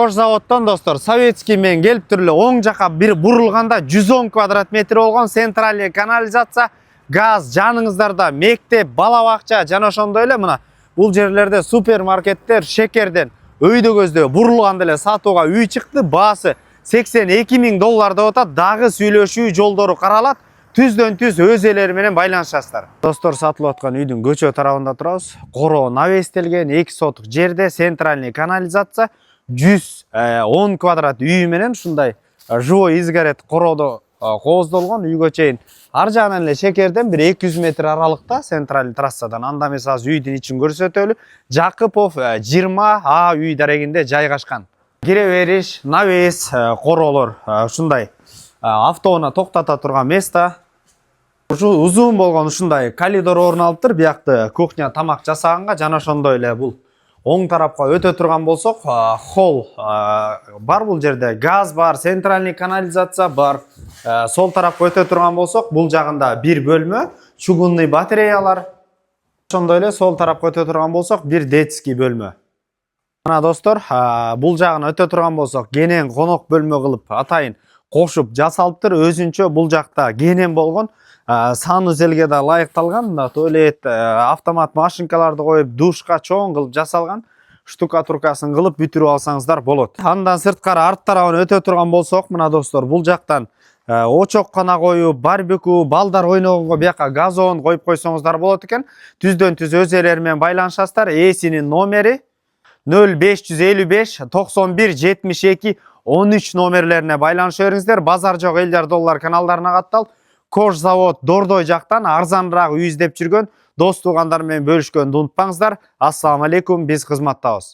Кожзаводдон достор, советский мен келип туруп эле оң жака бир бурулганда 110 квадрат метр болгон центральный канализация, газ жаныңыздарда, мектеп, бала бакча жана ошондой эле мына бул жерлерде супермаркеттер шекерден өйдө көздө бурулганда эле сатууга үй чыкты. Баасы $82.000 деп атат. Дагы сүйлөшүү жолдору каралат. Түздөн түз өз элери менен байланышасыздар. Достор, сатылып аткан үйдүн көчө тарабында турабыз. Короо навестелген 2 соток жерде центральный канализация, 110 квадрат үй менен ушундай живой изгород короодо кооздолгон. Үйгө чейин ар жагынан эле шекерден бир 200 метр аралыкта центральный трассадан. Анда эмес азыр үйдүн ичин көрсөтөлү. Жакыпов 20А үй дарегинде жайгашкан. Кире бериш, навес, короолор ушундай автоуна токтото турган место. Узун болгон ушундай коридор орун алыптыр. Биякты кухня тамак жасаганга жана ошондой эле бул оң тарапка өтө турган болсок, холл бар бул жерде. Газ бар, центральный канализация бар. Сол тарапка өтө турган болсок, бул жагында бир бөлмө, чугунный батареялар. Ошондой эле сол тарапка өтө турган болсок, бир детский бөлмө. Мына достор, бул жагына өтө турган болсок, кенен конок бөлмө кылып атайын кошуп жасалыптыр. Өзүнчө бул жакта кенен болгон, санузелге да ылайыкталган, туалет, автомат машинкаларды коюп, душка чоң кылып жасалган. Штукатуркасын кылып бүтүрүп алсаңыздар болот. Андан сырткары арт тарабын өтө турган болсок, мына достор, бул жактан очоккана коюп, барбекю, балдар ойногонго бияка газон коюп койсоңуздар болот экен. Түздөн түз өз элери менен байланышасыздар. Эсинин номери 0555 91 72 13 номерлерине байланышып бериңиздер. Базар жок элдер доллар каналдарына катталып, Кожзавод Дордой жактан арзаныраак үй издеп жүргөн дос туугандар менен бөлүшкөндү унутпаңыздар. Ассаламу алейкум, биз кызматтабыз.